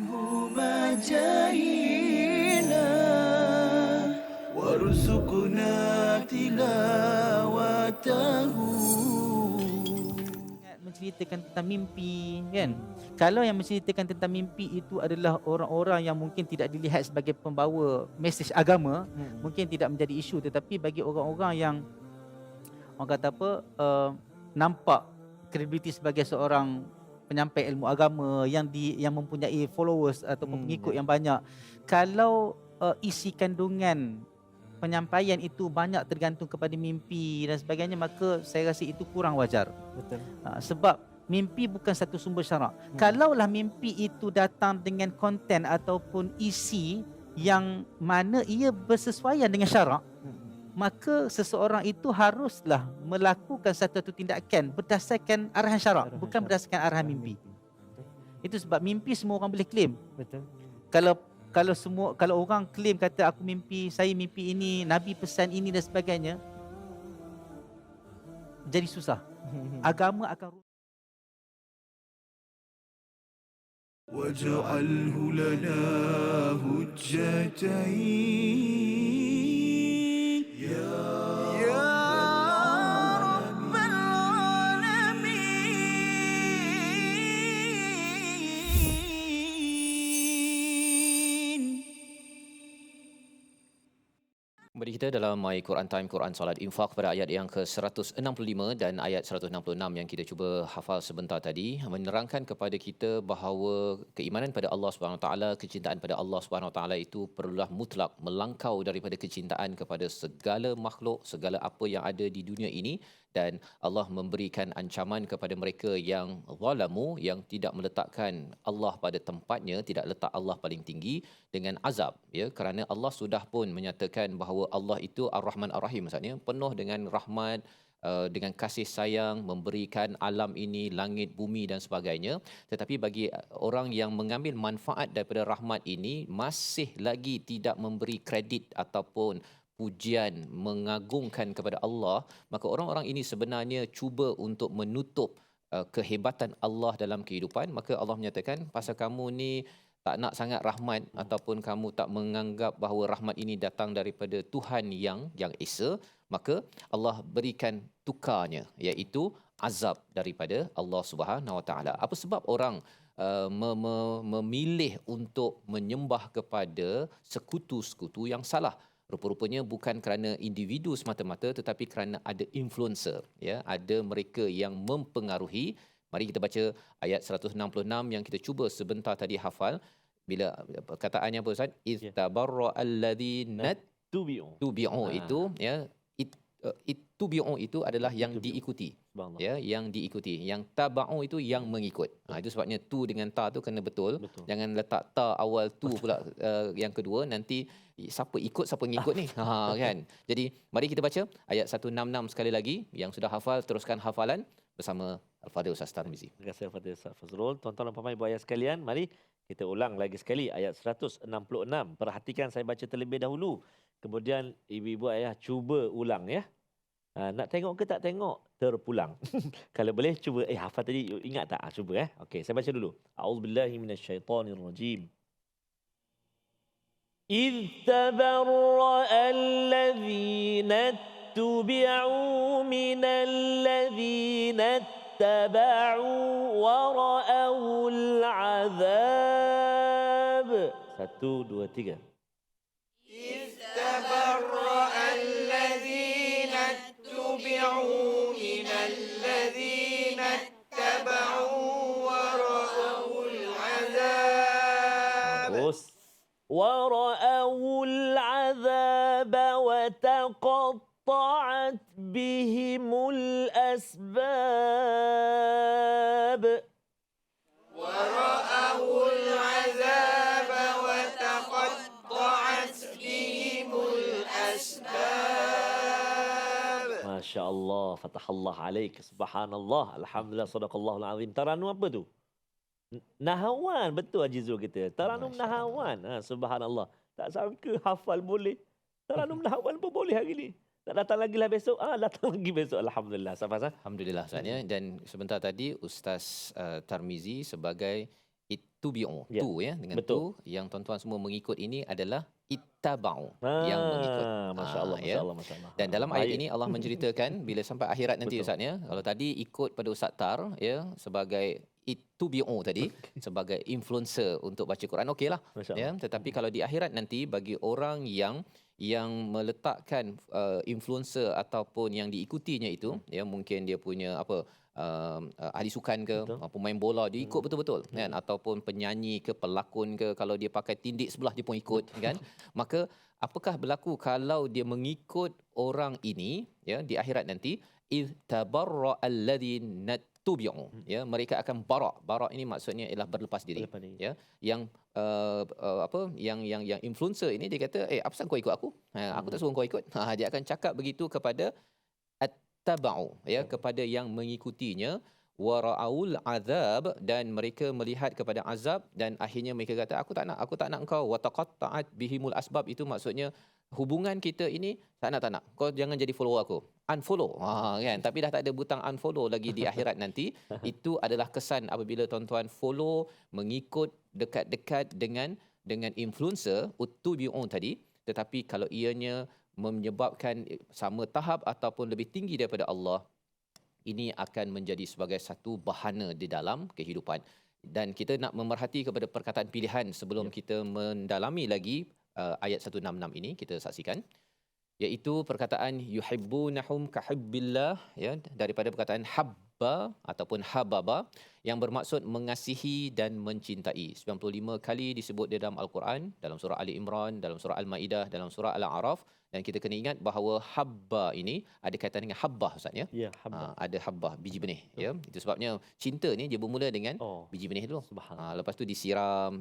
هما جاهينا وارزقنا تلاوته. Menceritakan tentang mimpi, kan? Kalau yang menceritakan tentang mimpi itu adalah orang-orang yang mungkin tidak dilihat sebagai pembawa mesej agama, mungkin tidak menjadi isu, tetapi bagi orang-orang yang orang kata apa, nampak kredibiliti sebagai seorang penyampai ilmu agama yang mempunyai followers ataupun pengikut yang banyak, kalau isi kandungan penyampaian itu banyak tergantung kepada mimpi dan sebagainya, maka saya rasa itu kurang wajar. Betul. Sebab mimpi bukan satu sumber syarak. Kalaulah mimpi itu datang dengan konten ataupun isi yang mana ia bersesuaian dengan syarak, maka seseorang itu haruslah melakukan satu tindakan berdasarkan arahan syarak, bukan berdasarkan arahan mimpi. Itu sebab mimpi semua orang boleh claim. Betul. Kalau orang claim kata aku mimpi, saya mimpi ini, Nabi pesan ini dan sebagainya, jadi susah. Agama akan واجعله لنا هجتين يا رب العالمين. Kembali kita dalam My Quran Time, Quran Salat Infak pada ayat yang ke-165 dan ayat 166 yang kita cuba hafal sebentar tadi, menerangkan kepada kita bahawa keimanan pada Allah Subhanahu Wa Taala, kecintaan pada Allah Subhanahu Wa Taala itu perlulah mutlak, melangkau daripada kecintaan kepada segala makhluk, segala apa yang ada di dunia ini, dan Allah memberikan ancaman kepada mereka yang zalamu, yang tidak meletakkan Allah pada tempatnya, tidak letak Allah paling tinggi, dengan azab, ya, kerana Allah sudah pun menyatakan bahawa Allah itu Ar-Rahman Ar-Rahim, maksudnya penuh dengan rahmat, dengan kasih sayang, memberikan alam ini, langit, bumi dan sebagainya. Tetapi bagi orang yang mengambil manfaat daripada rahmat ini, masih lagi tidak memberi kredit ataupun pujian, mengagungkan kepada Allah, maka orang-orang ini sebenarnya cuba untuk menutup kehebatan Allah dalam kehidupan. Maka Allah menyatakan, pasal kamu ni tak nak sangat rahmat, ataupun kamu tak menganggap bahawa rahmat ini datang daripada Tuhan yang Esa, maka Allah berikan tukarnya, iaitu azab daripada Allah Subhanahu Wa Taala. Apa sebab orang memilih untuk menyembah kepada sekutu-sekutu yang salah? Rupa-rupanya bukan kerana individu semata-mata, tetapi kerana ada influencer, ya, ada mereka yang mempengaruhi. Mari kita baca ayat 166 yang kita cuba sebentar tadi hafal. Bila perkataannya apa Ustaz? Istabarra alladhina tubi'u itu, ya, tubi'u itu adalah yang diikuti, ya, yang diikuti. Yang taba'u itu yang mengikut. Itu sebabnya tu dengan ta tu kena betul. Jangan letak ta awal tu pula yang kedua, nanti siapa ikut siapa ngikut ni. Kan. Jadi mari kita baca ayat 166 sekali lagi. Yang sudah hafal teruskan hafalan bersama Al-Fadhil Ustaz Tarmizi. Terima kasih Al-Fadhil Ustaz Fazrul. Tuan-tuan dan puan-puan ibu ayah sekalian, mari kita ulang lagi sekali ayat 166. Perhatikan saya baca terlebih dahulu. Kemudian ibu-ibu ayah cuba ulang, ya. Nak tengok ke tak tengok, terpulang. Kalau boleh cuba hafal tadi, ingat tak? Cuba Okey, saya baca dulu. A'udzubillahi minasyaitonirrajim. إذ تبرأ الذين اتبعوا من الذين اتبعوا ورأوا العذاب. 1, 2, 3. تبرأ الذين اتبعوا من الذين اتبعوا ورأوا العذاب. Terus. ورأوا العذاب وتقطعت بهم الأسباب. ورأوا العذاب وتقطعت بهم الأسباب. Masya Allah, fatahallah alaik, subhanallah, alhamdulillah, sadaqallahul azim. Taranum apa tu? Nahawan, betul Haji Zul kita. Taranum Masya Allah. Nahawan. Subhanallah. Tak sangka hafal boleh. Taranum Nahawan pun boleh hari ni. Tak datang lagi lah besok. Datang lagi besok. Alhamdulillah. Safas. Alhamdulillah Ustaz ya. Dan sebentar tadi Ustaz Tarmizi sebagai ittubi'u, Ya, tu ya, dengan betul. tu yang tuan-tuan semua mengikut ini adalah ittaba'u, yang mengikut. Masya Allah, Ya. Masya Allah, Masya Allah. Dan dalam ayat Baik. ini Allah menceritakan bila sampai akhirat nanti Betul. Ustaz ya. Kalau tadi ikut pada Ustaz Tar ya sebagai ittubi'u tadi sebagai influencer untuk baca Quran, okeylah. Masya Ya, Allah. tetapi kalau di akhirat nanti bagi orang yang meletakkan influencer ataupun yang diikutinya itu ya, mungkin dia punya ahli sukan ke, Betul. pemain bola dia ikut betul-betul kan, ataupun penyanyi ke, pelakon ke, kalau dia pakai tindik sebelah dia pun ikut kan. Maka apakah berlaku kalau dia mengikut orang ini ya di akhirat nanti? Iz tabarra alladhina tubi'u, ya, mereka akan bara ini maksudnya ialah berlepas diri. Berlepas diri. Ya, yang yang influencer ini dia kata apa pasal kau ikut aku, aku tak suruh kau ikut. Dia akan cakap begitu kepada attaba'u, ya, kepada yang mengikutinya, wara'aul azab, dan mereka melihat kepada azab, dan akhirnya mereka kata aku tak nak engkau, wa taqatta'at bihimul asbab, itu maksudnya hubungan kita ini tak nak kau jangan jadi follower aku, unfollow kan. Tapi dah tak ada butang unfollow lagi di akhirat nanti. Itu adalah kesan apabila tuan-tuan follow, mengikut dekat-dekat dengan influencer uttubi'un tadi. Tetapi kalau ianya menyebabkan sama tahap ataupun lebih tinggi daripada Allah, ini akan menjadi sebagai satu bahana di dalam kehidupan. Dan kita nak memerhati kepada perkataan pilihan sebelum kita mendalami lagi ayat 166 ini, kita saksikan, iaitu perkataan yuhibbunahum kahubbillah, ya, daripada perkataan habba ataupun hababa yang bermaksud mengasihi dan mencintai. 95 kali disebut di dalam Al-Quran, dalam surah Ali Imran, dalam surah Al-Maidah, dalam surah Al-A'raf. Dan kita kena ingat bahawa habba ini ada kaitan dengan habbah, Ustaz ya. Ya, habbah. Ada habbah, biji benih, ya. Itu sebabnya cinta ni dia bermula dengan biji benih dulu. Subhanallah. Lepas tu disiram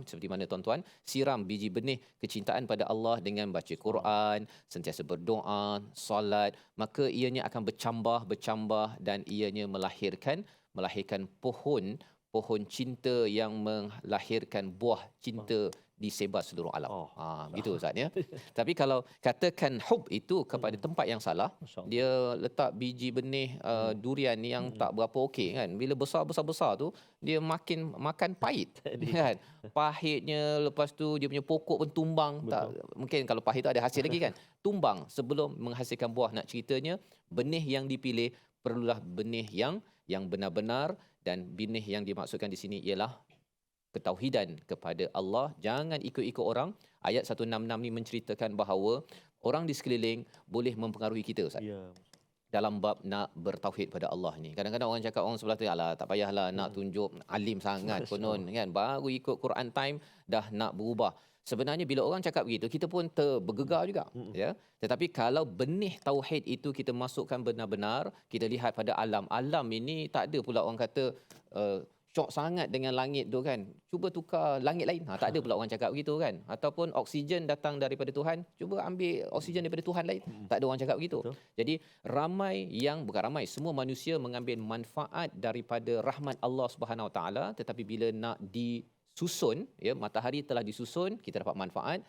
seperti mana tuan-tuan siram biji benih kecintaan pada Allah dengan baca Quran, sentiasa berdoa, solat, maka ianya akan bercambah dan ianya melahirkan pohon cinta yang melahirkan buah cinta disebar seluruh alam. Begitu Ustaz ya. Tapi kalau katakan hub itu kepada tempat yang salah, dia letak biji benih durian yang tak berapa okey kan. Bila besar tu dia makan pahit kan. Pahitnya, lepas tu dia punya pokok pun tumbang. Tak, mungkin kalau pahit tu ada hasil lagi kan. Tumbang sebelum menghasilkan buah. Nak ceritanya benih yang dipilih perlulah benih yang benar-benar, dan benih yang dimaksudkan di sini ialah ketauhidan kepada Allah. Jangan ikut-ikut orang. Ayat 166 ni menceritakan bahawa orang di sekeliling boleh mempengaruhi kita, Ustaz. Ya. Dalam bab nak bertauhid pada Allah ni. Kadang-kadang orang cakap, orang sebelah tu, alah tak payahlah nak tunjuk alim sangat konon kan, baru ikut Quran time dah nak berubah. Sebenarnya bila orang cakap begitu, kita pun bergegar juga, ya. Tetapi kalau benih tauhid itu kita masukkan benar-benar, kita lihat pada alam ini tak ada pula orang kata syok sangat dengan langit tu kan, cuba tukar langit lain. Tak ada pula orang cakap begitu kan. Ataupun oksigen datang daripada Tuhan, cuba ambil oksigen daripada Tuhan lain. Tak ada orang cakap begitu. Betul. Jadi semua manusia mengambil manfaat daripada rahmat Allah Subhanahu Wa Taala, tetapi bila nak disusun, ya, matahari telah disusun, kita dapat manfaat.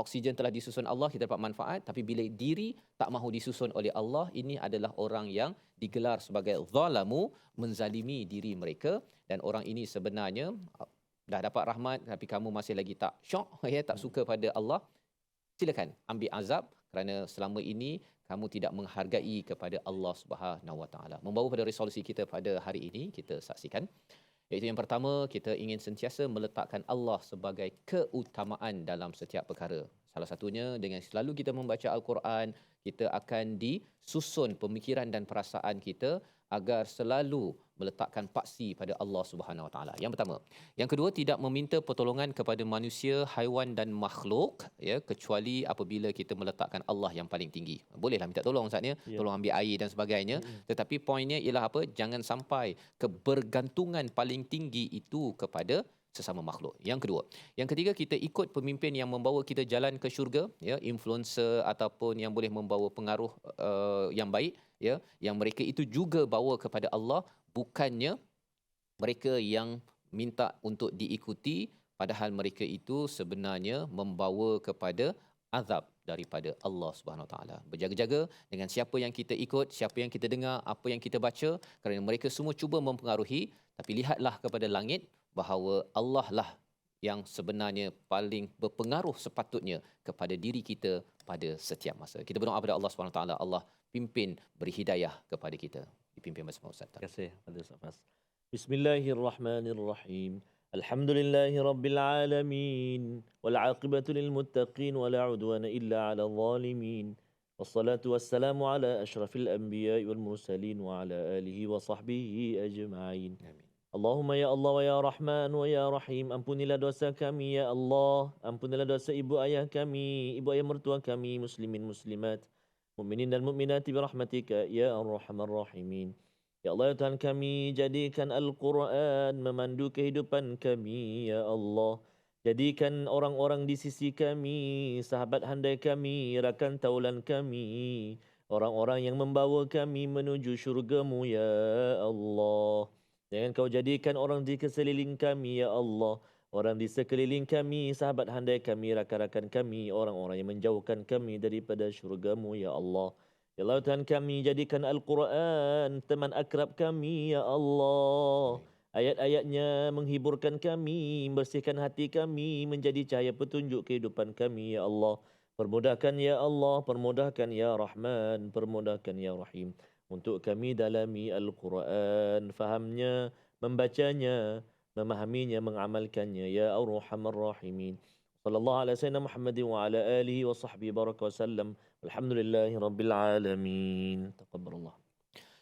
Oksigen telah disusun Allah, kita dapat manfaat. Tapi bila diri tak mahu disusun oleh Allah, ini adalah orang yang digelar sebagai zalamu, menzalimi diri mereka. Dan orang ini sebenarnya dah dapat rahmat, tapi kamu masih lagi tak syok, ya, tak suka pada Allah, silakan ambil azab. kerana selama ini kamu tidak menghargai kepada Allah Subhanahu Wa Taala. Membawa pada resolusi kita pada hari ini, kita saksikan. Iaitu yang pertama, kita ingin sentiasa meletakkan Allah sebagai keutamaan dalam setiap perkara. Salah satunya dengan selalu kita membaca Al-Quran, kita akan disusun pemikiran dan perasaan kita agar selalu meletakkan paksi pada Allah Subhanahu Wa Taala. Yang pertama. Yang kedua, tidak meminta pertolongan kepada manusia, haiwan dan makhluk, ya, kecuali apabila kita meletakkan Allah yang paling tinggi. Bolehlah minta tolong Ustaz ya, tolong ambil air dan sebagainya. Tetapi poinnya ialah apa? Jangan sampai kebergantungan paling tinggi itu kepada sesama makhluk. Yang kedua. Yang ketiga, kita ikut pemimpin yang membawa kita jalan ke syurga, ya, influencer ataupun yang boleh membawa pengaruh yang baik, ya, yang mereka itu juga bawa kepada Allah, bukannya mereka yang minta untuk diikuti, padahal mereka itu sebenarnya membawa kepada azab daripada Allah Subhanahu Wa Taala. Berjaga-jaga dengan siapa yang kita ikut, siapa yang kita dengar, apa yang kita baca, kerana mereka semua cuba mempengaruhi. Tapi lihatlah kepada langit, bahawa Allah lah yang sebenarnya paling berpengaruh sepatutnya kepada diri kita pada setiap masa. Kita berdoa kepada Allah Subhanahu Wa Taala, Allah pimpin, beri hidayah kepada kita. Dipimpin bersama Ustaz. Terima kasih pada Ustaz Fas. Bismillahirrahmanirrahim. Alhamdulillahi rabbil alamin wal aqibatu lil muttaqin wa la udwana illa 'alal zalimin. Wassalatu wassalamu ala asyrafil anbiya'i wal mursalin wa ala alihi wa sahbihi ajma'in. Amin. Allahumma ya Allah wa ya Rahman wa ya Rahim, ampunilah dosa kami ya Allah, ampunilah dosa ibu ayah kami, ibu ayah mertua kami, muslimin muslimat, mukminin dan mukminati birahmatika ya Arhamar Rahimin. Ya Allah ya Tuhan kami, jadikan Al-Quran memandu kehidupan kami ya Allah. Jadikan orang-orang di sisi kami, sahabat handai kami, rakan taulan kami, orang-orang yang membawa kami menuju syurga-Mu ya Allah. Jangan Kau jadikan orang di sekeliling kami ya Allah, orang di sekeliling kami, sahabat handai kami, rakan-rakan kami, orang-orang yang menjauhkan kami daripada syurga-Mu ya Allah. Ya Allah Tuhan kami, jadikan Al-Quran teman akrab kami ya Allah. Ayat-ayatnya menghiburkan kami, membersihkan hati kami, menjadi cahaya petunjuk kehidupan kami ya Allah. Permudahkan ya Allah, permudahkan ya Rahman, permudahkan ya Rahim. Untuk kami dalami Al-Quran, fahamnya, membacanya, memahaminya, mengamalkannya. Ya Arhamar Rahimin. Sallallahu alaihi wasallam Muhammadin wa ala alihi wa sahbihi baraka wasallam. Alhamdulillahi rabbil alamin. Taqabbalallah.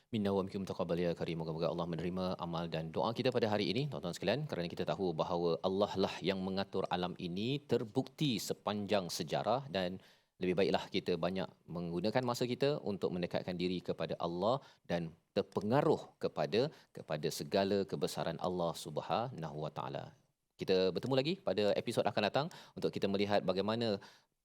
Minna wa minkum taqabbal ya karim. Moga-moga Allah menerima amal dan doa kita pada hari ini, tuan-tuan sekalian, kerana kita tahu bahawa Allah lah yang mengatur alam ini, terbukti sepanjang sejarah, dan lebih baiklah kita banyak menggunakan masa kita untuk mendekatkan diri kepada Allah dan terpengaruh kepada segala kebesaran Allah Subhanahu Wa Taala. Kita bertemu lagi pada episod akan datang untuk kita melihat bagaimana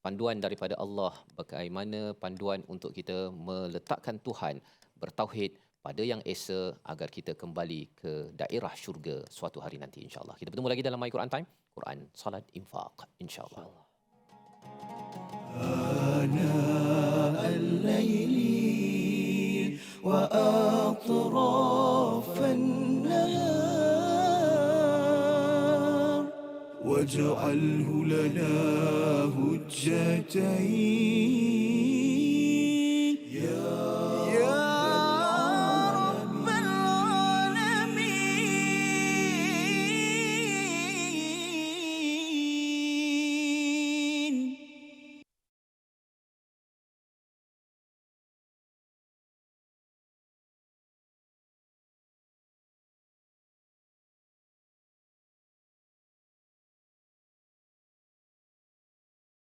panduan daripada Allah, bagaimana panduan untuk kita meletakkan Tuhan, bertauhid pada yang esa agar kita kembali ke daerah syurga suatu hari nanti insya-Allah. Kita bertemu lagi dalam My Quran Time, Quran, Salat, Infaq insya-Allah. آناء الليل وأطراف النهار واجعله لنا هجتين